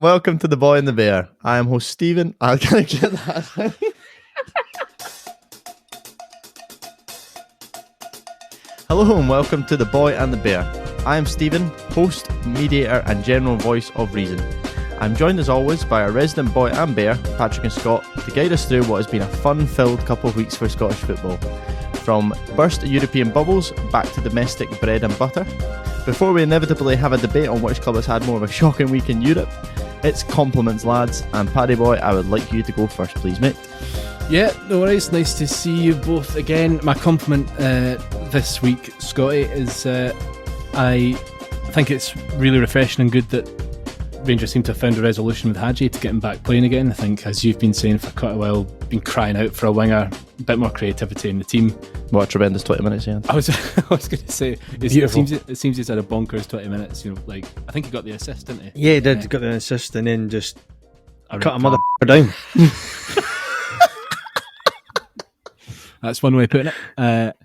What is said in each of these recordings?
Welcome to The Boy and the Bear. I am host Stephen. I can't get that. Hello and welcome to The Boy and the Bear. I am Stephen, host, mediator and general voice of reason. I'm joined as always by our resident boy and bear, Patrick and Scott, to guide us through what has been a fun-filled couple of weeks for Scottish football. From burst European bubbles back to domestic bread and butter. Before we inevitably have a debate on which club has had more of a shocking week in Europe, it's compliments, lads. And Paddy Boy, I would like you to go first, please, mate. Yeah, no worries. Nice to see you both again. My compliment this week, Scotty, is I think it's really refreshing and good that Rangers seem to have found a resolution with Hadji to get him back playing again. I think, as you've been saying for quite a while, been crying out for a winger, a bit more creativity in the team. What a tremendous 20 minutes, yeah. I was going to say, it seems he's had a bonkers 20 minutes. You know, like I think he got the assist, didn't he? Yeah, he did. Got the assist and then just cut a mother down. That's one way of putting it.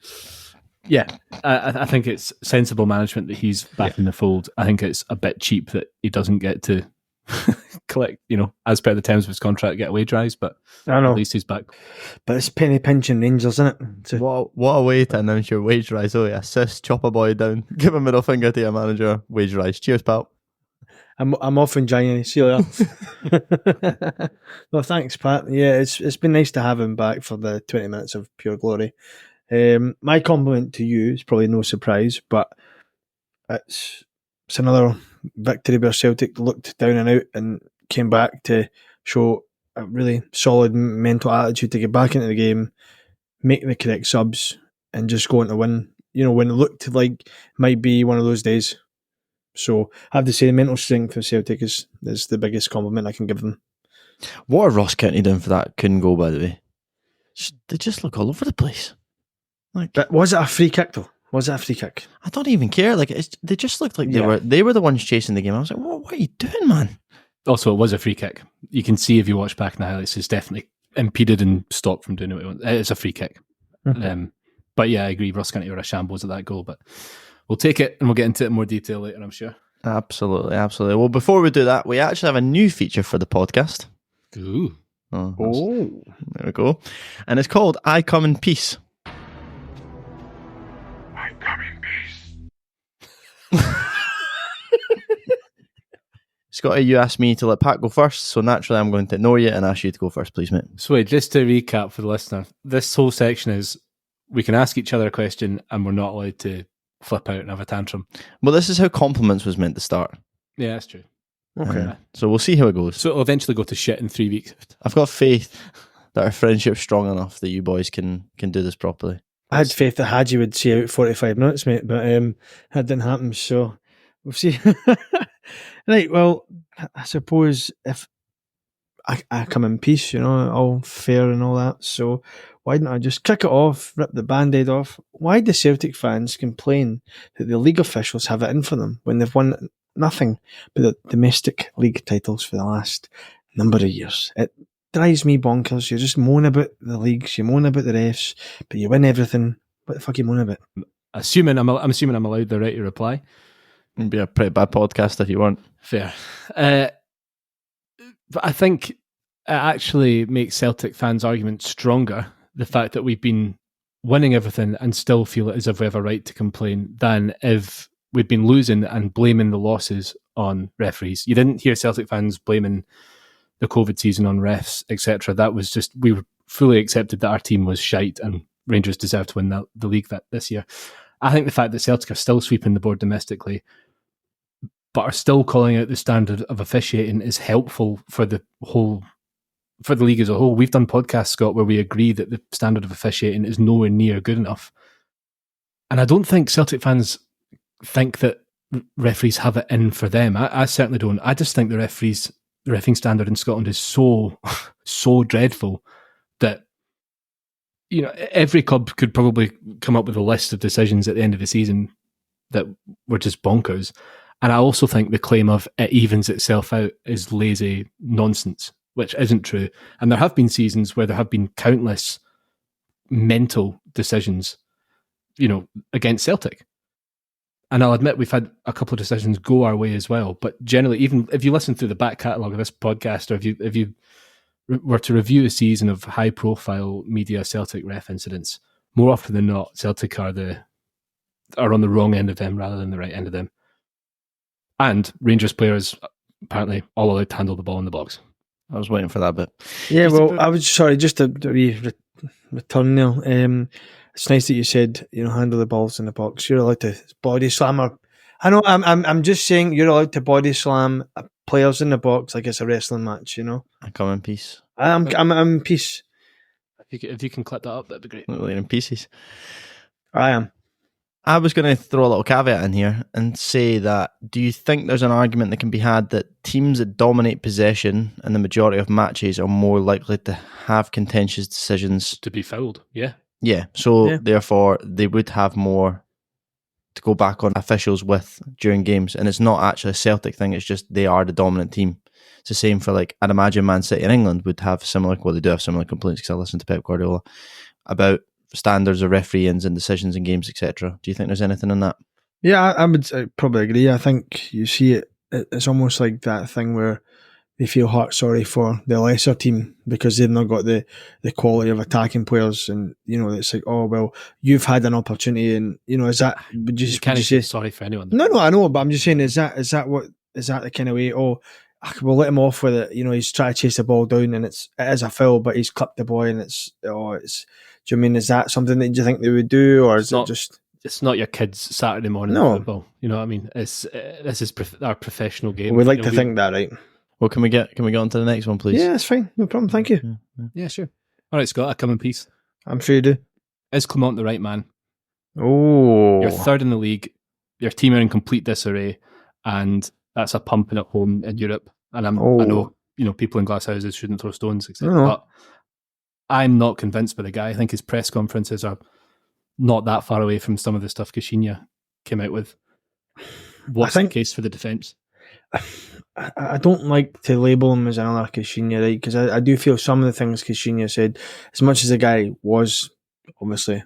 Yeah, I think it's sensible management that he's back in the fold. I think it's a bit cheap that he doesn't get to collect, as per the terms of his contract, get a wage rise, but I know. At least he's back. But it's penny pinching Rangers, isn't it? So, what a way to announce your wage rise. Oh, yeah, assist, chop a boy down, give a middle finger to your manager, wage rise. Cheers, pal. I'm off in January. See you later. Well, thanks, Pat. Yeah, it's been nice to have him back for the 20 minutes of pure glory. My compliment to you is probably no surprise, but it's another victory where Celtic looked down and out and came back to show a really solid mental attitude to get back into the game, make the correct subs, and just go on to win. When it looked like it might be one of those days. So I have to say the mental strength of Celtic is the biggest compliment I can give them. What are Ross County doing for that couldn't go, by the way? They just look all over the place. But was it a free kick though? Was it a free kick? I don't even care. They just looked like they were the ones chasing the game. I was like, what are you doing, man? Also, it was a free kick. You can see if you watch back in the highlights, it's definitely impeded and stopped from doing what he wants. It's a free kick. Mm-hmm. But yeah, I agree. Ross County were a shambles at that goal, but we'll take it and we'll get into it in more detail later, I'm sure. Absolutely. Well, before we do that, we actually have a new feature for the podcast. Ooh. Oh. There we go. And it's called I Come in Peace. I come in peace. Scotty, you asked me to let Pat go first, so naturally I'm going to ignore you and ask you to go first, please, mate. So wait, just to recap for the listener, this whole section is we can ask each other a question and we're not allowed to flip out and have a tantrum. Well, this is how compliments was meant to start. Yeah, that's true. Okay. So we'll see how it goes. So it'll eventually go to shit in 3 weeks. I've got faith that our friendship's strong enough that you boys can do this properly. I had faith that Hadji would see out 45 minutes, mate, but that didn't happen, so we'll see. Right, well, I suppose if I come in peace, all fair and all that, so why don't I just kick it off, rip the Band-Aid off? Why do Celtic fans complain that the league officials have it in for them when they've won nothing but the domestic league titles for the last number of years? It drives me bonkers. You just moan about the leagues, you moan about the refs, but you win everything. What the fuck are you moaning about? I'm assuming I'm allowed the right to reply. It'd be a pretty bad podcast if you weren't. Fair. But I think it actually makes Celtic fans' argument stronger, the fact that we've been winning everything and still feel as if we have a right to complain, than if we'd been losing and blaming the losses on referees. You didn't hear Celtic fans blaming the COVID season on refs, etc. That was just, we were fully accepted that our team was shite and Rangers deserved to win the league this year. I think the fact that Celtic are still sweeping the board domestically but are still calling out the standard of officiating is helpful for the league as a whole. We've done podcasts, Scott, where we agree that the standard of officiating is nowhere near good enough. And I don't think Celtic fans think that referees have it in for them. I certainly don't. I just think the refereeing standard in Scotland is so dreadful that every club could probably come up with a list of decisions at the end of the season that were just bonkers. And I also think the claim of it evens itself out is lazy nonsense, which isn't true. And there have been seasons where there have been countless mental decisions, against Celtic. And I'll admit we've had a couple of decisions go our way as well. But generally, even if you listen through the back catalogue of this podcast, or if you were to review a season of high-profile media Celtic ref incidents, more often than not, Celtic are on the wrong end of them rather than the right end of them. And Rangers players apparently all allowed to handle the ball in the box. I was waiting for that bit. Yeah, well, I was sorry, just to return there. It's nice that you said, handle the balls in the box. You're allowed to body slam her. I know. I'm just saying you're allowed to body slam players in the box like it's a wrestling match. I come in peace. I'm in peace. If you can clip that up, that'd be great. Literally in pieces. I am. I was going to throw a little caveat in here and say that, do you think there's an argument that can be had that teams that dominate possession in the majority of matches are more likely to have contentious decisions? To be fouled, yeah. Yeah, so therefore they would have more to go back on officials with during games. And it's not actually a Celtic thing, it's just they are the dominant team. It's the same for, like, I'd imagine Man City in England would have similar, well, they do have similar complaints because I listen to Pep Guardiola about standards of refereeing and decisions in games, etc. Do you think there's anything in that? Yeah, I would probably agree. I think you see it. It's almost like that thing where they feel heart sorry for the lesser team because they've not got the quality of attacking players, and it's like, oh well, you've had an opportunity, and is that would you can't say sorry for anyone? No, I know, but I'm just saying, is that the kind of way? Oh, we'll let him off with it. He's trying to chase the ball down, and it is a foul, but he's clipped the boy, and it's. Do you mean, is that something that you think they would do, or is it just? It's not your kids' Saturday morning football. You know what I mean? It's this is our professional game. We'd like to think that, right? Well, can we get on to the next one, please? Yeah, that's fine. No problem. Thank you. Yeah, sure. All right, Scott, I come in peace. I'm sure you do. Is Clement the right man? Oh, You're third in the league. Your team are in complete disarray, and that's a pumping at home in Europe. And I know people in glass houses shouldn't throw stones, etc. But I'm not convinced by the guy. I think his press conferences are not that far away from some of the stuff Kashinya came out with. What's the case for the defence? I don't like to label him as another Kashinya, right? Because I do feel some of the things Kashinya said, as much as the guy was obviously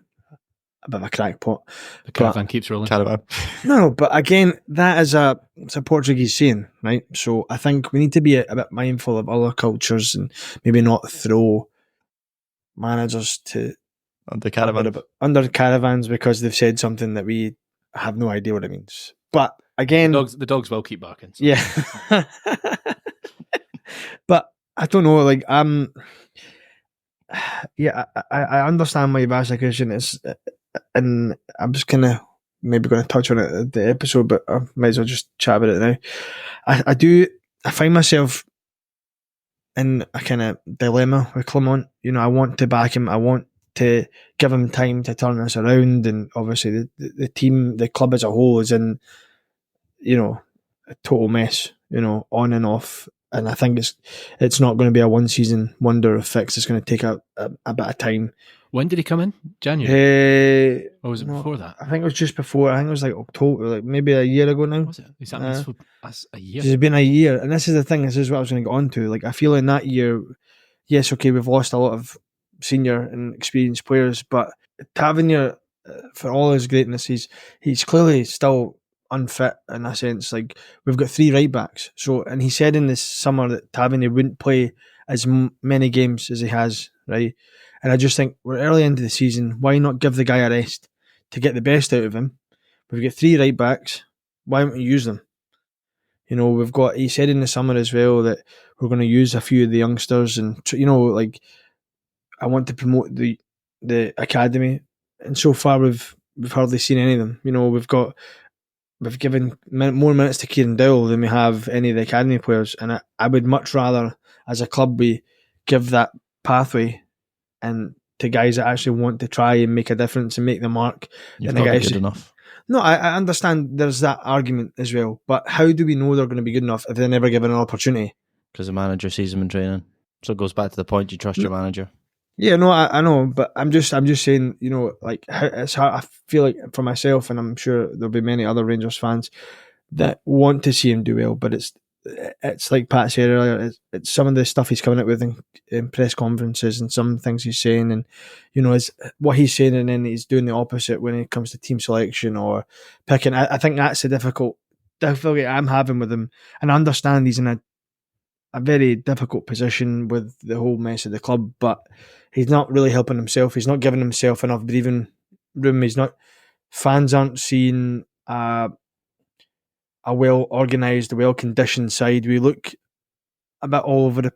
a bit of a crackpot. The caravan keeps rolling. Caravan. No, but again, that is it's a Portuguese saying, right? So I think we need to be a bit mindful of other cultures and maybe not throw managers to under caravans because they've said something that we have no idea what it means. But again, the dogs will keep barking. So. Yeah. But I don't know, like I understand why you've asked the question. And I'm just maybe going to touch on it at the episode, but I might as well just chat about it now. I find myself in a kind of dilemma with Clement. I want to back him. I want to give him time to turn this around, and obviously the team, the club as a whole is in, a total mess, on and off. And I think it's not going to be a one season wonder fix. It's going to take a bit of time. When did he come in? January? Or was it before that? I think it was just before. I think it was like October, like maybe a year ago now. Was it? Is that a year? It's been a year. And this is the thing, this is what I was going to get on to. Like, I feel in that year, yes, okay, we've lost a lot of senior and experienced players, but Tavernier, for all his greatness, he's clearly still unfit in a sense. Like, we've got 3 right backs. So, and he said in this summer that Tavernier wouldn't play as many games as he has, right? And I just think we're early into the season. Why not give the guy a rest to get the best out of him? We've got 3 right backs. Why don't we use them? We've got. He said in the summer as well that we're going to use a few of the youngsters, and like, I want to promote the academy. And so far, we've hardly seen any of them. We've given more minutes to Kieran Dowell than we have any of the academy players, and I would much rather, as a club, we give that pathway and to guys that actually want to try and make a difference and make the mark. You've not been good enough. No, I understand there's that argument as well, but how do we know they're going to be good enough if they're never given an opportunity? Because the manager sees them in training. So it goes back to the point, you trust your manager. Yeah, no, I know, but I'm just saying, like, it's hard. I feel like for myself, and I'm sure there'll be many other Rangers fans that want to see him do well, but it's it's like Pat said earlier. It's some of the stuff he's coming out with in press conferences and some things he's saying, and is what he's saying, and then he's doing the opposite when it comes to team selection or picking. I think that's the difficulty I'm having with him, and I understand he's in a very difficult position with the whole mess of the club, but he's not really helping himself. He's not giving himself enough breathing room. Fans aren't seeing a well organised, well conditioned side. We look a bit all over the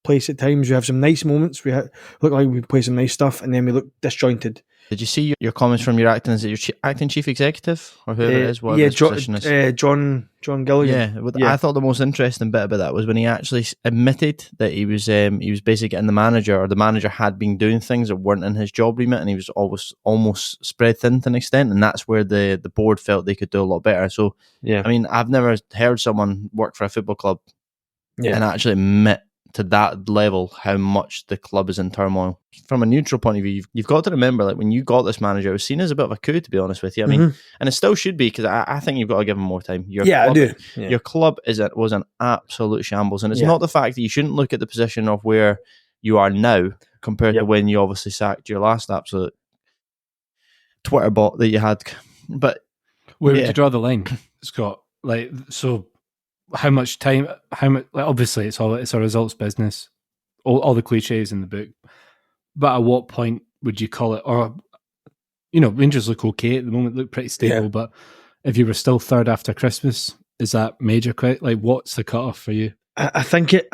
place at times. We have some nice moments. Look like we play some nice stuff, and then we look disjointed. Did you see your comments from your acting? Is it your acting chief executive or whoever it is? Whatever his position is? John Gilligan. I thought the most interesting bit about that was when he actually admitted that he was basically getting the manager, or the manager had been doing things that weren't in his job remit, and he was almost spread thin to an extent, and that's where the board felt they could do a lot better. So, I mean, I've never heard someone work for a football club and actually admit to that level how much the club is in turmoil. From a neutral point of view, you've got to remember, like, when you got this manager, it was seen as a bit of a coup, to be honest with you. I mean, and it still should be, because I think you've got to give him more time. I do. Yeah. Your club was an absolute shambles, and it's not the fact that you shouldn't look at the position of where you are now compared to when you obviously sacked your last absolute Twitter bot that you had. But where would you draw the line, Scott? Like, so how much time? Like, obviously, it's a results business. All the cliches in the book. But at what point would you call it? Or, Rangers look okay at the moment, look pretty stable. But if you were still third after Christmas, is that major? Like, what's the cutoff for you? I think it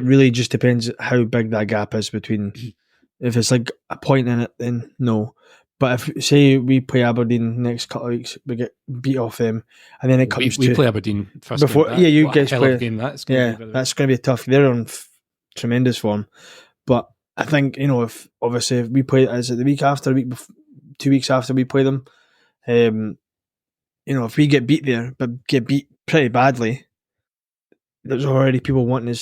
really just depends how big that gap is between. If it's like a point in it, then no. But if, say, we play Aberdeen next couple of weeks, we get beat off them, and then it comes we play Aberdeen first before. Game back. You what guys play. Game that's going to be tough. They're on tremendous form, but I think if we play, is it the week after, 2 weeks after we play them, if we get beat there, but get beat pretty badly, there's already people wanting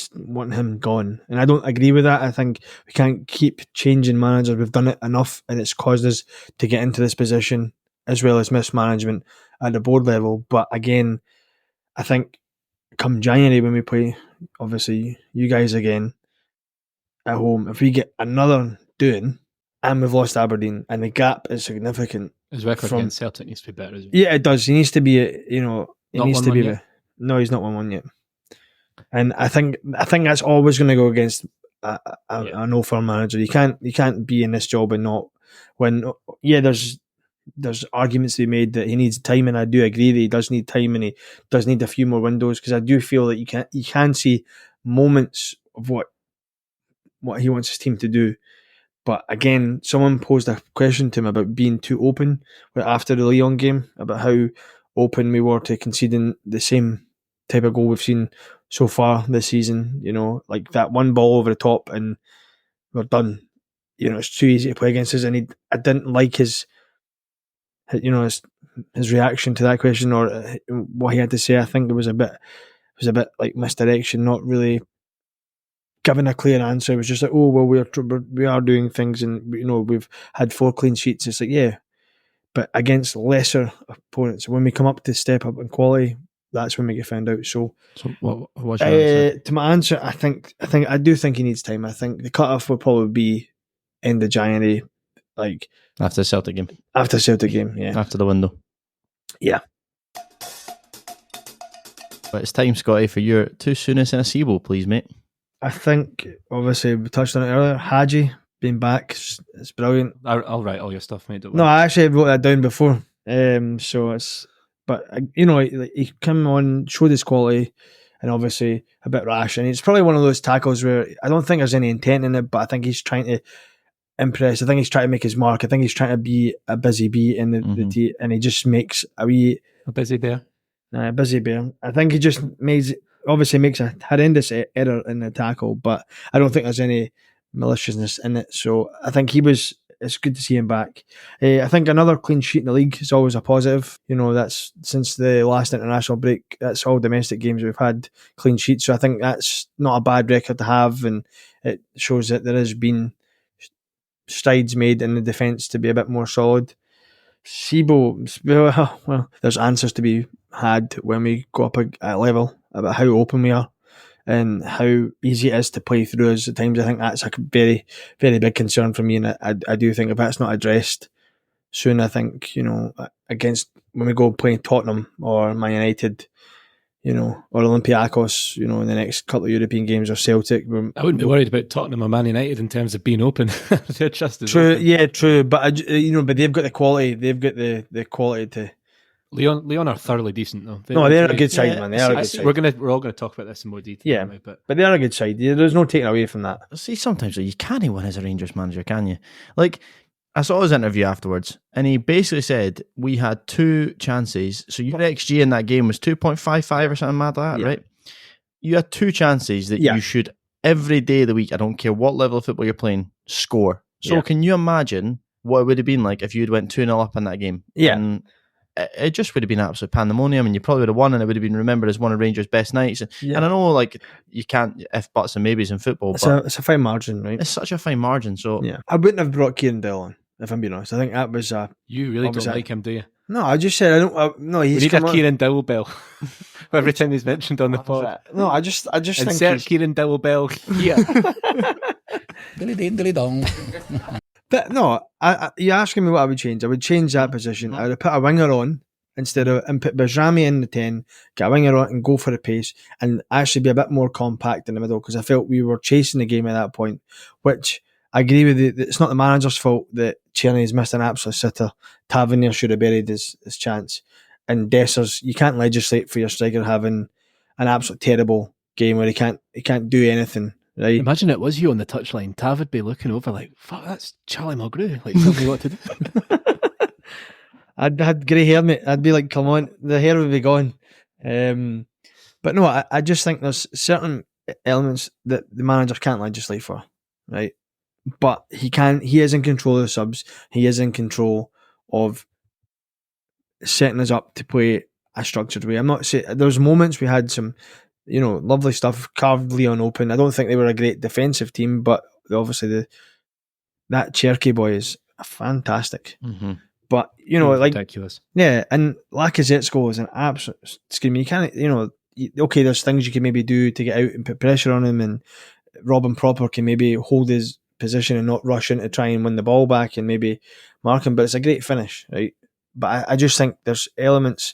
him gone, and I don't agree with that. I think we can't keep changing managers. We've done it enough, and it's caused us to get into this position, as well as mismanagement at the board level. But again, I think come January when we play, obviously you guys again at home, if we get another doing, and we've lost Aberdeen, and the gap is significant. His record against Celtic needs to be better, isn't it? Yeah, it does. He needs to be, No, he's not 1-1 yet. And I think that's always going to go against an old-firm manager. You can't be in this job and not when. Yeah, there's arguments to be made that he needs time, and I do agree that he does need time, and he does need a few more windows, because I do feel that you can see moments of what he wants his team to do. But again, someone posed a question to him about being too open after the Lyon game, about how open we were to conceding the same type of goal we've seen so far this season. Like that one ball over the top and we're done. It's too easy to play against us, and I didn't like his reaction to that question, or what he had to say. I think it was a bit like misdirection, not really giving a clear answer. It was just like, oh well, we are doing things, and we've had 4 clean sheets. It's like, yeah, but against lesser opponents, when we come up to step up in quality, that's when we get found out. So what's your answer? To my answer, I do think he needs time. I think the cutoff will probably be end of January, like after the Celtic game. After the Celtic game, yeah. After the window. Yeah. But it's time, Scotty, for your two soonest in a SIBO, please, mate. I think, obviously, we touched on it earlier. Hadji being back, it's brilliant. I'll write all your stuff, mate. No, I actually wrote that down before. So it's, but he came on, showed his quality, and obviously a bit rash. And it's probably one of those tackles where I don't think there's any intent in it, but I think he's trying to impress. I think he's trying to make his mark. I think he's trying to be a busy bee in the team, and he just makes a busy bear. Busy bear. I think he just makes a horrendous error in the tackle, but I don't think there's any maliciousness in it. So I think it's good to see him back. I think another clean sheet in the league is always a positive. That's since the last international break, that's all domestic games we've had clean sheets. So I think that's not a bad record to have, and it shows that there has been strides made in the defence to be a bit more solid. SIBO, well, there's answers to be had when we go up a level about how open we are and how easy it is to play through us at times. I think that's a very, very big concern for me, and I do think if that's not addressed soon, I think, against when we go playing Tottenham or Man United, or Olympiacos, in the next couple of European games, or Celtic. I wouldn't be worried about Tottenham or Man United in terms of being open. They're just as true, open. yeah, true. But but they've got the quality. They've got the quality to. Lyon are thoroughly decent though. They're a good side, man. They are a good side. We're all going to talk about this in more detail. Yeah, now, but they are a good side. There's no taking away from that. See, sometimes you can't win as a Rangers manager, can you? Like, I saw his interview afterwards, and he basically said we had 2 chances. So your XG in that game was 2.55 or something mad like that, right? You had 2 chances that you should, every day of the week, I don't care what level of football you're playing, score. So can you imagine what it would have been like if you'd went 2-0 up in that game? Yeah. And it just would have been absolute pandemonium, and you probably would have won, and it would have been remembered as one of Rangers' best nights. And I know, like, you can't if buts and maybes in football, but it's a fine margin, right? It's such a fine margin. So I wouldn't have brought Kieran Dowell on, if I'm being honest. I think that was you really don't like him, do you? No, I just said I don't. No, he's we need a Kieran Dowell bell every time he's mentioned on the pod. No, I just think search Kieran Dowell bell here. Dilly dong. But no, you're asking me what I would change. I would change that position. I would have put a winger on instead of, and put Bajrami in the 10, get a winger on and go for the pace, and actually be a bit more compact in the middle, because I felt we were chasing the game at that point, which I agree with you. It's not the manager's fault that Tierney's missed an absolute sitter. Tavernier should have buried his chance. And Dessers, you can't legislate for your striker having an absolute terrible game where he can't do anything. Right? Imagine it was you on the touchline. Tav would be looking over like, fuck, that's Charlie Mulgrew. Like, tell me what to do. I'd had grey hair, mate. I'd be like, come on, the hair would be gone. But no, I just think there's certain elements that the manager can't legislate for, right? But he is in control of the subs. He is in control of setting us up to play a structured way. I'm not saying, there's moments we had some, lovely stuff, carved Lyon open. I don't think they were a great defensive team, but obviously that Cherky boy is fantastic. Mm-hmm. But, like, ridiculous. Yeah, and Lacazette's goal is an absolute scream. You can't, okay, there's things you can maybe do to get out and put pressure on him, and Robin Proper can maybe hold his position and not rush in to try and win the ball back and maybe mark him, but it's a great finish, right? But I just think there's elements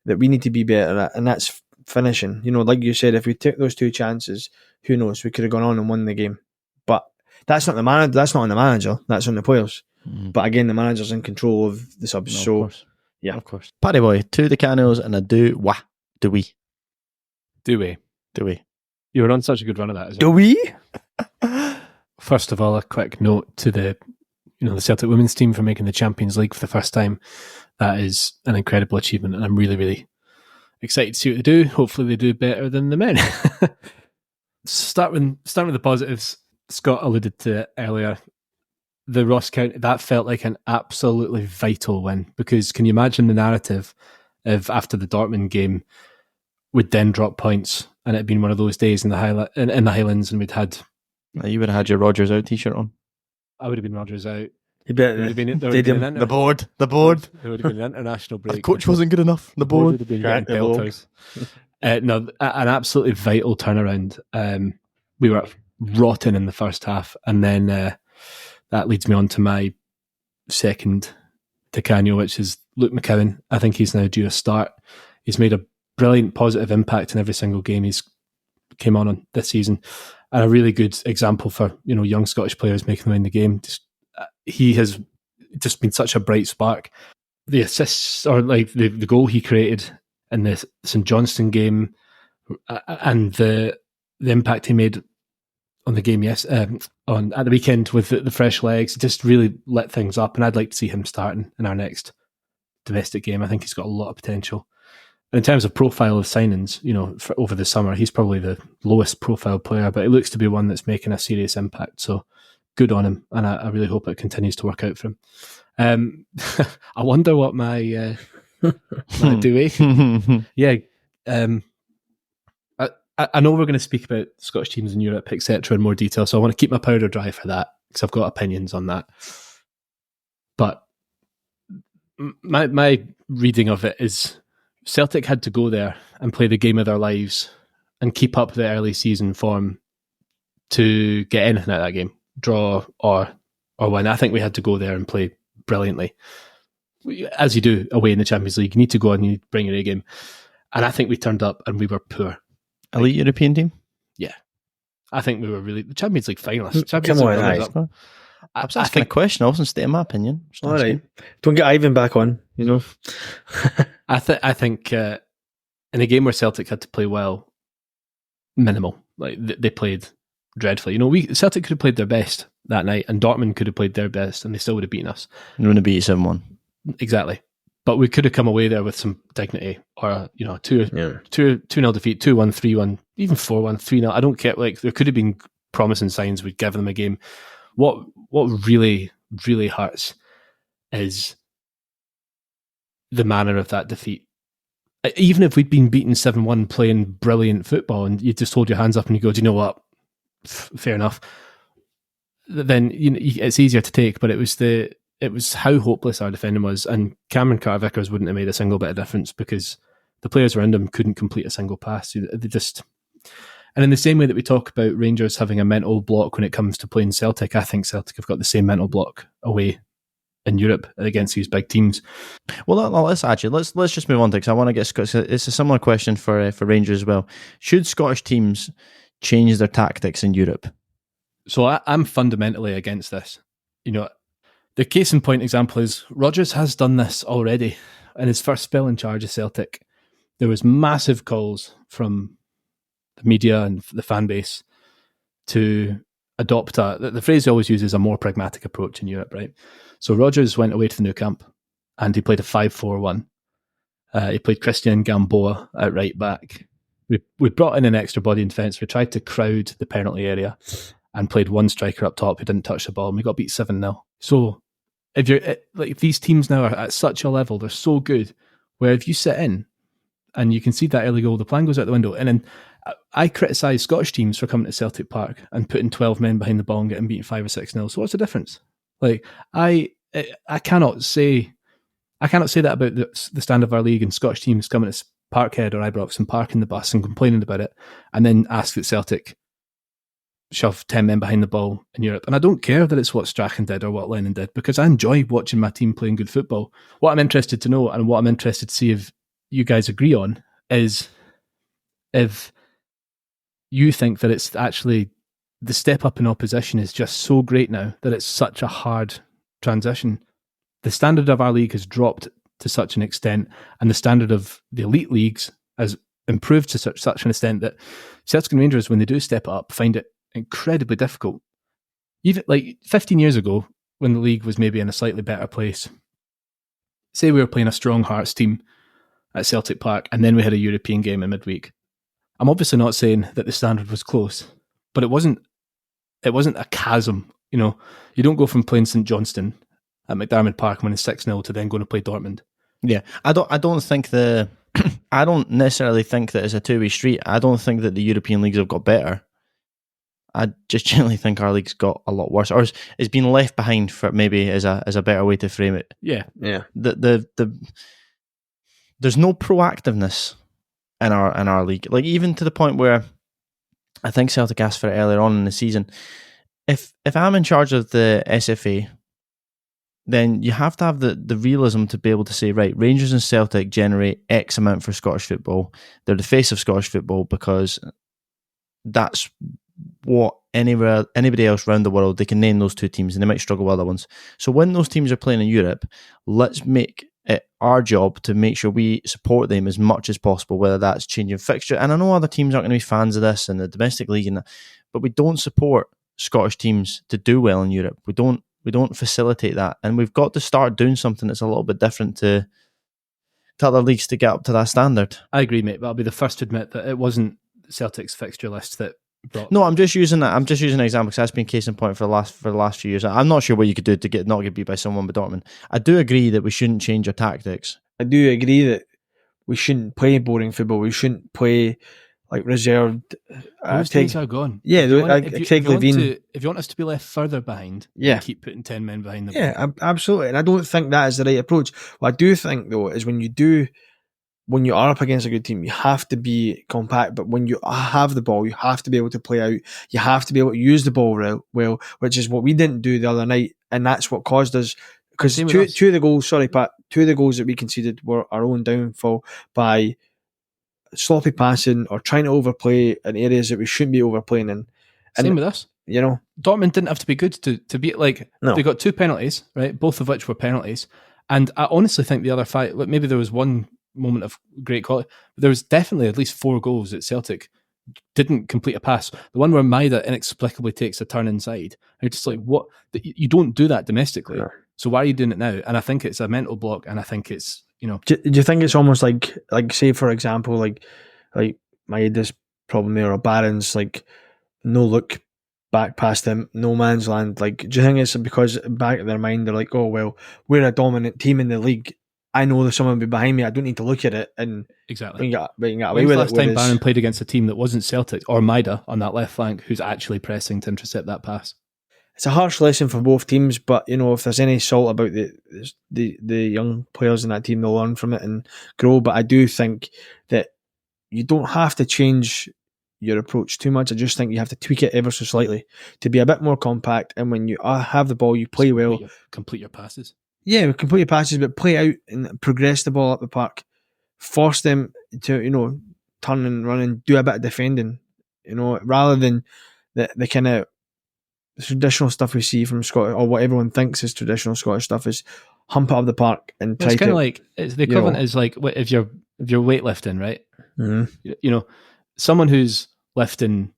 that we need to be better at, and that's finishing. Like you said, if we took those 2 chances, who knows, we could have gone on and won the game. But that's not the manager. That's not on the manager. That's on the players. Mm-hmm. But again, the manager's in control of the subs. No, so, of course. Yeah, of course. Paddy boy, 2 the Canos and a do we? You were on such a good run of that. Do we? First of all, a quick note to the Celtic women's team for making the Champions League for the first time. That is an incredible achievement, and I'm really, really excited to see what they do. Hopefully, they do better than the men. Start with the positives. Scott alluded to it earlier. The Ross County, that felt like an absolutely vital win, because can you imagine the narrative of after the Dortmund game we'd then drop points and it'd been one of those days in the Highlands, and we'd had... You would have had your Rodgers out t-shirt on. I would have been Rodgers out. The board. There would have been an international break. The coach wasn't good enough. The board would have been getting belters. No, an absolutely vital turnaround. We were rotten in the first half, and then that leads me on to my second Ticanio, which is Luke McCowan. I think he's now due a start. He's made a brilliant positive impact in every single game he's came on this season, and a really good example for young Scottish players making their way in the game. He has just been such a bright spark. The assists, or like the goal he created in the St Johnstone game, and the impact he made on the game at the weekend with the fresh legs, just really lit things up. And I'd like to see him starting in our next domestic game. I think he's got a lot of potential. And in terms of profile of signings, for over the summer, he's probably the lowest profile player, but it looks to be one that's making a serious impact. So good on him, and I really hope it continues to work out for him. I wonder what my Dewey. Yeah. I know we're going to speak about Scottish teams in Europe, etc., in more detail, so I want to keep my powder dry for that, because I've got opinions on that. But my reading of it is Celtic had to go there and play the game of their lives and keep up the early season form to get anything out of that game, draw or win. I think we had to go there and play brilliantly. As you do away in the Champions League, you need to go and you need to bring your A game. And I think we turned up and we were poor. Elite European team? Yeah. I think we were really the Champions League finalists. Come on, runners aye. up. I was asking a question. I wasn't stating my opinion. Just All asking. right. Don't get Ivan back on, you know. I think in a game where Celtic had to play well, minimal. Like they played dreadfully. You know, Celtic could have played their best that night, and Dortmund could have played their best, and they still would have beaten us. You want to beat 7-1. Exactly. But we could have come away there with some dignity, or 2-0 defeat, 2-1, 3-1, even 4-1, 3-0. I don't care. Like there could have been promising signs we'd give them a game. What really, really hurts is the manner of that defeat. Even if we'd been beaten 7-1 playing brilliant football and you just hold your hands up and you go, do you know what? Fair enough. Then it's easier to take, but it was how hopeless our defending was, and Cameron Carter-Vickers wouldn't have made a single bit of difference because the players around him couldn't complete a single pass. They just... And in the same way that we talk about Rangers having a mental block when it comes to playing Celtic, I think Celtic have got the same mental block away in Europe against these big teams. Well, let's just move on to, because I want to get... It's a similar question for Rangers as well. Should Scottish teams change their tactics in Europe? So I'm fundamentally against this. You know, the case in point example is Rodgers has done this already. In his first spell in charge of Celtic, there was massive calls from the media and the fan base to adopt the phrase he always uses, a more pragmatic approach in Europe, right? So Rodgers went away to the new camp and he played a 5-4-1. He played Christian Gamboa at right back. We brought in an extra body in defence. We tried to crowd the penalty area and played one striker up top who didn't touch the ball, and we got beat 7-0. So if you're like, these teams now are at such a level, they're so good, where if you sit in and you can see that early goal, the plan goes out the window. And then I criticise Scottish teams for coming to Celtic Park and putting 12 men behind the ball and getting beaten 5 or 6-0. So what's the difference? Like I cannot say that about the standard of our league and Scottish teams coming to Parkhead or Ibrox and parking the bus and complaining about it, and then ask that Celtic shove 10 men behind the ball in Europe. And I don't care that it's what Strachan did or what Lennon did, because I enjoy watching my team playing good football. What I'm interested to know, and what I'm interested to see if you guys agree on, is if you think that it's actually the step up in opposition is just so great now that it's such a hard transition. The standard of our league has dropped to such an extent, and the standard of the elite leagues has improved to such an extent that Celtic and Rangers, when they do step up, find it incredibly difficult. Even like 15 years ago, when the league was maybe in a slightly better place, say we were playing a strong Hearts team at Celtic Park and then we had a European game in midweek. I'm obviously not saying that the standard was close, but it wasn't a chasm. You know, you don't go from playing St Johnstone at McDiarmid Park winning 6-0 to then going to play Dortmund. Yeah, I don't think I don't necessarily think that it's a two-way street. I don't think that the European leagues have got better. I just generally think our league's got a lot worse, or it's been left behind, for maybe as a better way to frame it. Yeah. There's no proactiveness in our league. Like, even to the point where I think Celtic asked for it earlier on in the season. If I'm in charge of the SFA, then you have to have the realism to be able to say, right, Rangers and Celtic generate X amount for Scottish football. They're the face of Scottish football because that's what anybody else around the world, they can name those two teams and they might struggle with other ones. So when those teams are playing in Europe, let's make it our job to make sure we support them as much as possible, whether that's changing fixture. And I know other teams aren't going to be fans of this in the domestic league, but we don't support Scottish teams to do well in Europe. We don't facilitate that, and we've got to start doing something that's a little bit different to other leagues to get up to that standard. I agree, mate, but I'll be the first to admit that it wasn't Celtic's fixture list that brought... No, I'm just using an example because that's been case in point for the last few years. I'm not sure what you could do to not get beat by someone but Dortmund. I do agree that we shouldn't change our tactics. I do agree that we shouldn't play boring football. We shouldn't play like reserved. Those days are gone. Yeah, if you want us to be left further behind, keep putting 10 men behind them. Yeah, absolutely. And I don't think that is the right approach. What I do think, though, is when you do when you are up against a good team, you have to be compact. But when you have the ball, you have to be able to play out. You have to be able to use the ball well, which is what we didn't do the other night, and that's what caused us. Because two of the goals, sorry Pat, two of the goals that we conceded were our own downfall by sloppy passing or trying to overplay in areas that we shouldn't be overplaying in. And, Same with us. you know, Dortmund didn't have to be good to beat. Like, No. they got 2 penalties, right? Both of which were penalties. And I honestly think the other 5, like maybe there was one moment of great quality, but there was definitely at least 4 goals that Celtic didn't complete a pass. The one where Maida inexplicably takes a turn inside. And you're just like, what? You don't do that domestically. No. So why are you doing it now? And I think it's a mental block, and I think it's, you know. Do you think it's almost like say for example, like Maida's problem there, or Barron's like no look back past him, no man's land. Like, do you think it's because back in their mind they're like, oh well, we're a dominant team in the league. I know there's someone behind me. I don't need to look at it, and Exactly. we can get away When's with the it. last time whereas- Barron played against a team that wasn't Celtic or Maida on that left flank, who's actually pressing to intercept that pass? It's a harsh lesson for both teams, but you know, if there's any salt about the young players in that team, they'll learn from it and grow. But I do think that you don't have to change your approach too much. I just think you have to tweak it ever so slightly to be a bit more compact. And when you have the ball, you play well. Complete your passes. Yeah, complete your passes, but play out and progress the ball up the park. Force them to, you know, turn and run and do a bit of defending, you know, rather than the kind of traditional stuff we see from Scottish, or what everyone thinks is traditional Scottish stuff, is hump it up the park and try It's kind to. of like, it's the equivalent is like if you're weightlifting, right? Mm-hmm. You know, someone who's lifting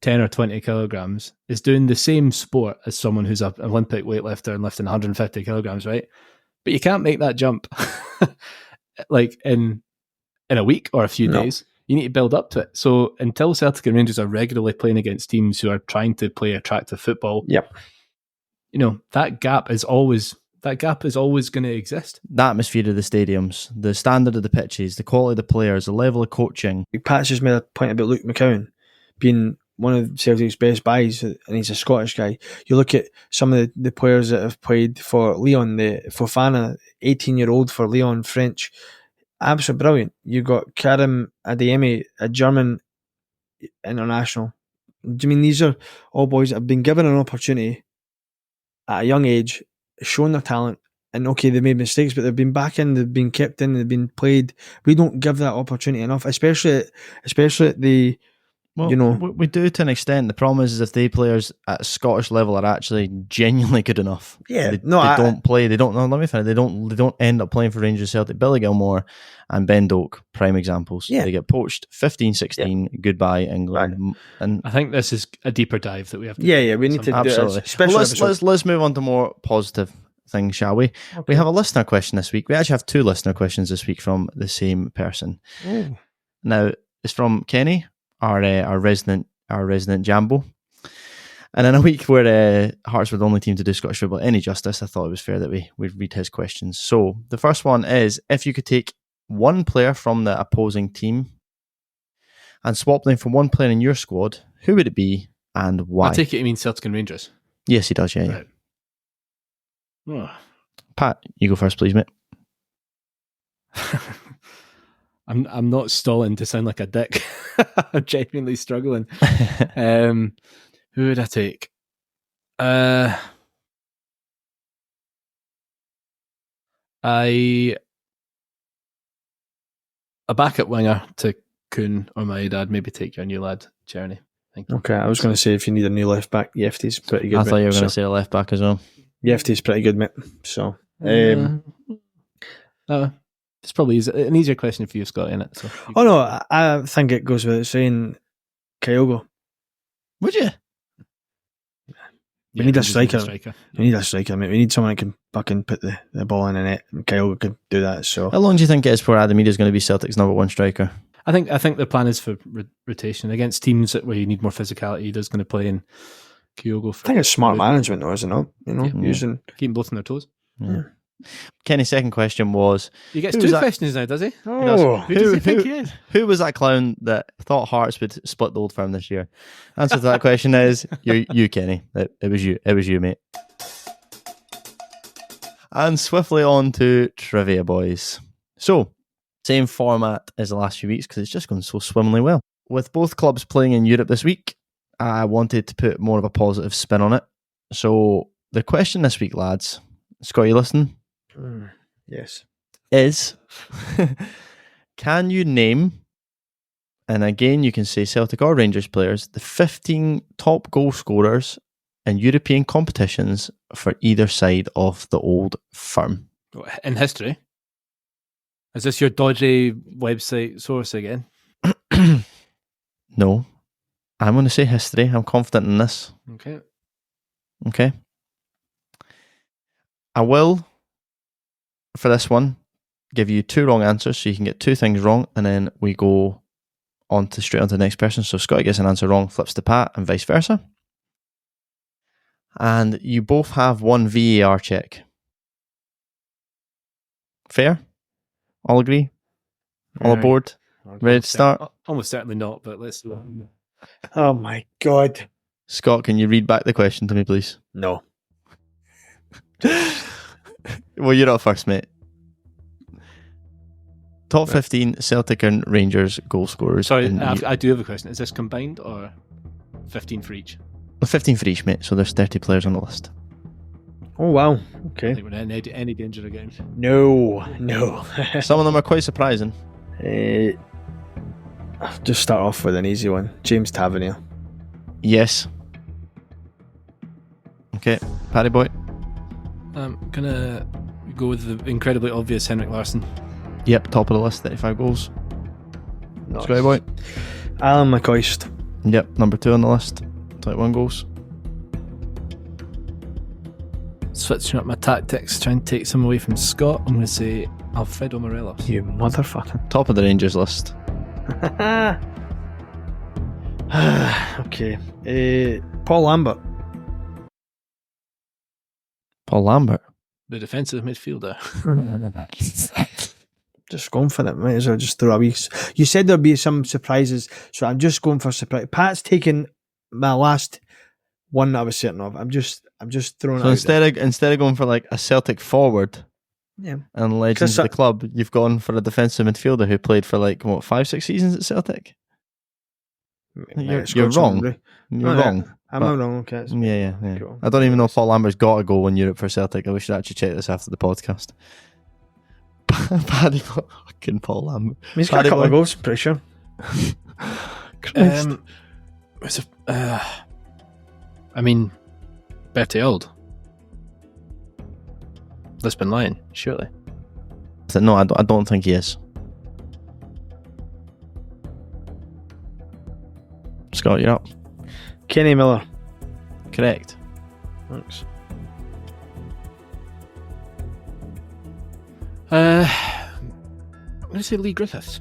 10 or 20 kilograms is doing the same sport as someone who's an Olympic weightlifter and lifting 150 kilograms, right? But you can't make that jump like in a week or a few days. You need to build up to it. So until Celtic and Rangers are regularly playing against teams who are trying to play attractive football, Yep. you know, that gap is always going to exist. The atmosphere of the stadiums, the standard of the pitches, the quality of the players, the level of coaching. Pat's just made a point about Luke McCowan being one of Celtic's best buys, and he's a Scottish guy. You look at some of the players that have played for Lyon, the Fofana, 18-year-old for Lyon, French, absolutely brilliant. You've got Karim Adeyemi, a German international. Do you mean these are all boys that have been given an opportunity at a young age, shown their talent, and okay, they've made mistakes, but they've been back in, they've been kept in, they've been played. We don't give that opportunity enough, especially at the. Well, you know, we do to an extent. The problem is if they players at Scottish level are actually genuinely good enough. Yeah, they no, don't play. They don't. No, let me finish. They don't end up playing for Rangers, Celtic. Billy Gilmore and Ben Doak, prime examples. Yeah. They get poached 15-16. Goodbye England. Right. And I think this is a deeper dive that we have to yeah, we need to do absolutely. it. Special episode. Let's move on to more positive things, shall we? Okay. We have a listener question this week. We actually have 2 listener questions this week from the same person. Oh. Now it's from Kenny, our resident Jambo. And in a week where Hearts were the only team to do Scottish football any justice, I thought it was fair that we read his questions. So the first one is, if you could take one player from the opposing team and swap them from one player in your squad, who would it be and why? I take it you mean Celtic and Rangers. Yes, he does, yeah. Right. Oh. Pat, you go first, please, mate. I'm not stalling to sound like a dick. I'm genuinely struggling. Who would I take? A backup winger to Kuhn or my dad. Maybe take your new lad, Cherny. Thank you. Okay, I was going to say if you need a new left back, Yefty's pretty good. I thought you were going to So say a left back as well. Yefty's pretty good, mate. So It's probably an easier question for you, Scott, isn't it? So I think it goes without saying Kyogo. Would you? We need a striker. striker. We need a striker, mate. We need someone that can fucking put the ball in the net, and Kyogo can do that. So How long do you think it is before Adam is going to be Celtic's number 1 striker? I think the plan is for rotation against teams where you need more physicality. He's going to play in Kyogo. I think it's smart management, though, isn't it? You know, Yeah. using Keep them both on their toes. Yeah. Kenny's second question was, He gets Who 2 was that? questions now, does he? oh, Who does he think he is? who was that clown that thought Hearts would split the Old Firm this year? Answer to that question is you, Kenny. It was you. It was you, mate. And swiftly on to trivia, boys. So, Same format as the last few weeks because it's just gone so swimmingly well. With both clubs playing in Europe this week, I wanted to put more of a positive spin on it. So the question this week, lads, Scott, you listening? Yes. Is can you name, and again you can say Celtic or Rangers players, the 15 top goal scorers in European competitions for either side of the Old Firm? In history? Is this your dodgy website source again? No. I'm going to say history. I'm confident in this. Okay. I will, for this one, give you 2 wrong answers so you can get 2 things wrong, and then we go straight on to the next person. So Scott gets an answer wrong, flips to Pat, and vice versa. And you both have 1 VAR check. Fair? All agree? All aboard? Ready to start? Almost certainly not, but let's... Oh my God. Scott, can you read back the question to me, please? No. Well, you're up first, mate. Top 15 Celtic and Rangers goal scorers. Sorry, I do have a question. Is this combined or 15 for each? 15 for each, mate, so there's 30 players on the list. Oh, wow. I Okay. think we're in any danger again. No. Some of them are quite surprising. I'll just start off with an easy one. James Tavernier. Yes. Okay, Paddy boy. I'm going to go with the incredibly obvious Henrik Larsson. Yep, top of the list, 35 goals. Nice. Scotty boy. Alan McCoist. Yep, number 2 on the list, 21 goals. Switching up my tactics, trying to take some away from Scott, I'm going to say Alfredo Morelos. You motherfucker. Top of the Rangers list. Okay. Paul Lambert. Paul Lambert. The defensive midfielder. Just going for it. Might as well just throw a wee. You said there'd be some surprises, so I'm just going for surprise. Pat's taken my last one that I was certain of. I'm just throwing So it out instead of going for like a Celtic forward there. and legend of the club, you've gone for a defensive midfielder who played for like, what, 5-6 seasons at Celtic? You're wrong. You're wrong. I'm not wrong. Okay. Yeah. Cool. I don't even know if Paul Lambert's got a goal in Europe for Celtic. We should actually check this after the podcast. Paddy, fucking Paul Lambert. He's got a couple of goals, pretty sure. I mean, Bertie Auld. Lisbon Lyon, surely. No, I don't think he is. Scott, you're up. Kenny Miller. Correct. Thanks. I'm going to say Lee Griffiths.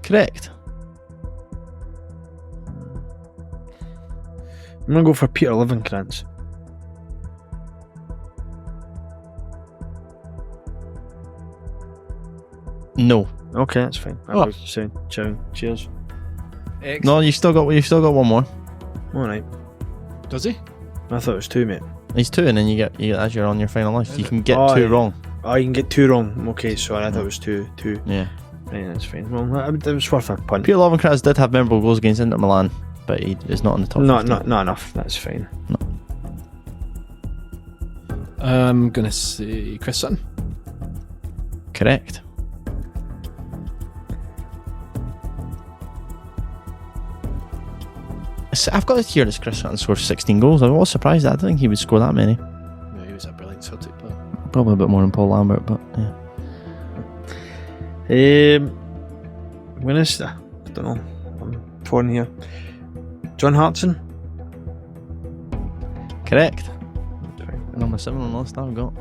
Correct. I'm going to go for Peter Livenkrantz. No. Okay, that's fine. Oh. Cheers. No, you've still got one more. Alright. Does he? I thought it was 2, mate. He's 2, and then you get as you're on your final list, you can get Oh, 2 yeah. wrong. Oh, you can get 2 wrong. Okay, sorry, I thought it was 2. Yeah. Right, that's fine. Well, it was worth a punt. Peter Lovenkrands did have memorable goals against Inter Milan, but he is not in the top 15. Not enough. That's fine. No. I'm going to say Chris Sutton. Correct. I've got it here as Chris Sutton scored 16 goals. I was surprised. I didn't think he would score that many. Yeah, he was a brilliant Celtic player. Probably a bit more than Paul Lambert, but yeah. When is that? I don't know. I'm torn here. John Hartson. Correct. Number 7 on the list I've got.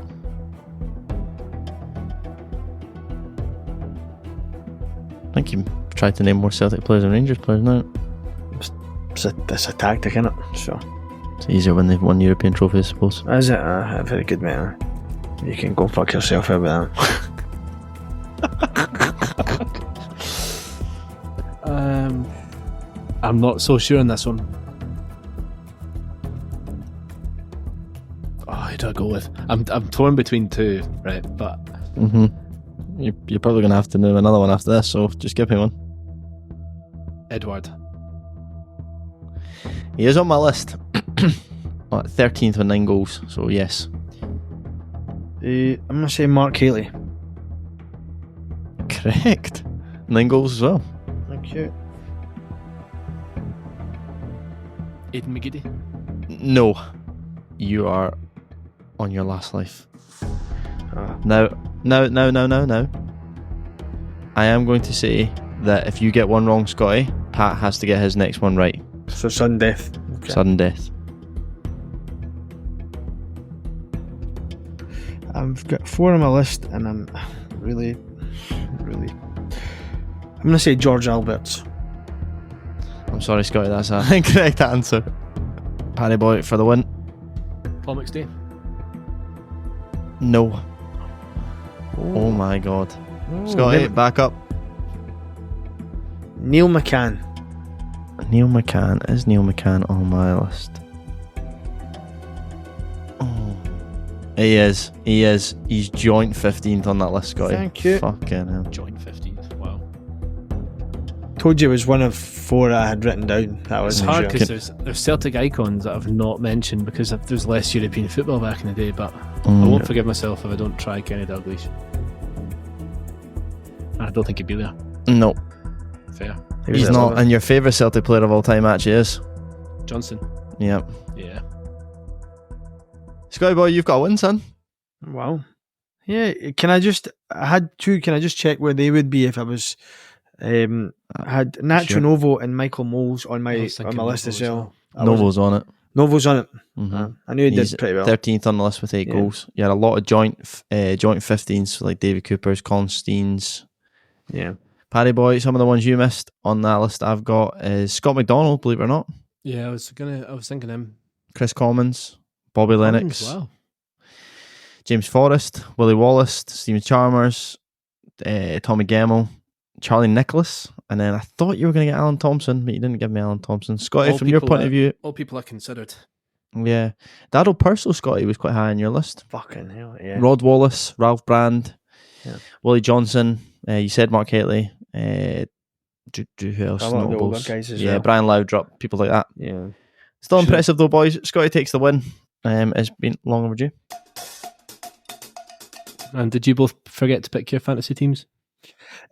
I think you tried to name more Celtic players than Rangers players now. It's a tactic, isn't it? So It's easier when they've won European trophies, I suppose. is it? Very good, mate. You can go fuck yourself out with that. I'm not so sure on this one. Oh, who do I go with? I'm torn between 2, right? But You're probably going to have to name another one after this, so just give me one. Edward. He is on my list. 13th with 9 goals, so yes. I'm going to say Mark Haley. Correct. 9 goals as well. Thank you. Aidan McGeady. No. You are on your last life. Ah. No. I am going to say that if you get one wrong, Scotty, Pat has to get his next one right. So sudden death. Okay. Sudden death. I've got 4 on my list, and I'm really. I'm going to say George Alberts. I'm sorry, Scotty, that's an incorrect answer. Paddy Boy for the win. Paul McStay. No. Oh my god. Scotty, back up. Neil McCann. Neil McCann. Is Neil McCann on my list? Oh. He is. He's joint 15th on that list, Scotty. Thank you. Fucking hell. Joint 15th. Wow. Told you it was one of 4 I had written down. That was It's hard because there's Celtic icons that I've not mentioned because there's less European football back in the day, but I won't forgive myself if I don't try Kenny Dalglish. I don't think he'd be there. No. Fair. He's not. And your favourite Celtic player of all time actually is? Johnson. Yep. Yeah. Scotty Boy, you've got a win, son. Wow. Yeah, I had 2, can I just check where they would be if I was, I had Nacho Sure. Novo and Michael Moles on my was thinking list as Novo well. Novo's on it. Novo's on it. Mhm. I knew he He's did pretty well. 13th on the list with 8 Yeah. goals. You had a lot of joint 15s, like David Cooper's, Colin Steens. Yeah. Paddy Boy, some of the ones you missed on that list I've got is Scott McDonald, believe it or not. Yeah, I was thinking him. Chris Commons, Bobby Lennox, Wow. James Forrest, Willie Wallace, Stephen Chalmers, Tommy Gemmell, Charlie Nicholas, and then I thought you were going to get Alan Thompson, but you didn't give me Alan Thompson. Scotty, All from your people point that- of view, All people are considered. yeah. Daryl Purcell, Scotty, was quite high on your list. Fucking hell, yeah. Rod Wallace, Ralph Brand, Yeah. Willie Johnson, you said Mark Haley, who else? A lot of the older Notables? guys as Yeah, well. Brian Loudrup, people like that. Yeah. Still Sure. impressive though, boys. Scotty takes the win. It's been long overdue. And did you both forget to pick your fantasy teams?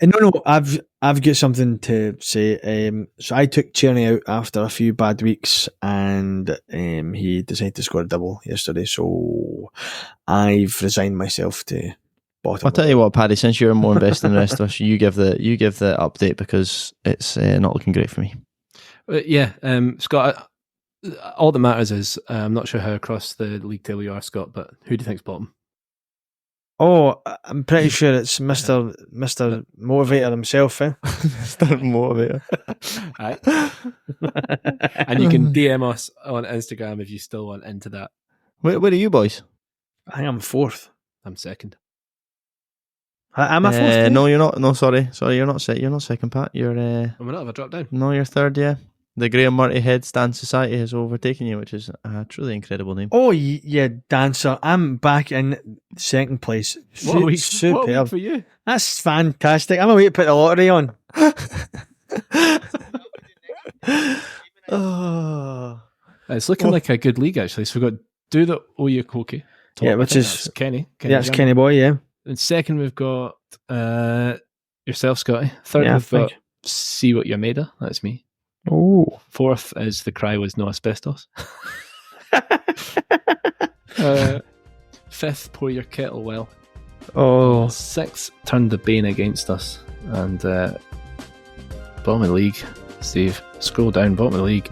No, I've got something to say. So I took Tierney out after a few bad weeks, and he decided to score a double yesterday. So I've resigned myself to bottom. I'll tell you what, Paddy. Since you're more invested than the rest of us, you give the update because it's not looking great for me. Yeah, Scott. All that matters is I'm not sure how across the league table you are, Scott. But who do you think's bottom? Oh, I'm pretty sure it's Mr. Motivator himself. Start motivator. And you can DM us on Instagram if you still want into that. Where are you boys? I think I'm 4th. I'm second. Am I 4th? No, you're not. No, sorry, you're not. You're not second, Pat. You're. And we're not have a drop down. No, you're 3rd. Yeah, the Graham Murray Head Stand Society has overtaken you, which is a truly incredible name. Oh, yeah, dancer. I'm back in 2nd place. What a week Superb. for you. That's fantastic. I'm away to put the lottery on. Oh. It's looking like a good league actually. So we've got Duda Oyakoki. Yeah, which is that's Kenny. Yeah, it's Jam. Kenny Boy, yeah. And second we've got yourself, Scotty. Third Yeah, we've got thank See What You're Made Of. That's me. Oh. Fourth is The Cry Was No Asbestos. Fifth, Pour Your Kettle Well. Oh. Sixth, Turned the Bane Against Us. And bottom of the league, Steve. Scroll down, bottom of the league.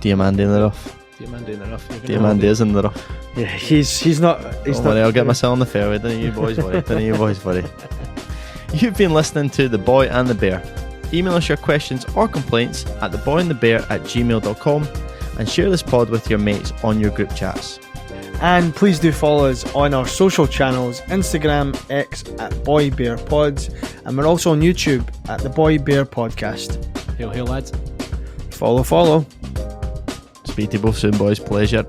Diamante in the rough. Diamante in the rough. You're gonna Diamante is in the rough. Yeah, he's not. He's Don't not. worry, I'll get myself on the fairway. Don't you boys worry. Don't you boys worry. You've been listening to The Boy and the Bear. Email us your questions or complaints at theboyandthebear@gmail.com and share this pod with your mates on your group chats. And please do follow us on our social channels, Instagram, X at Boy Bear Pods, and we're also on YouTube at the Boy Bear Podcast. Hail, hail, lads. Follow. Speak to you both soon, boys. Pleasure.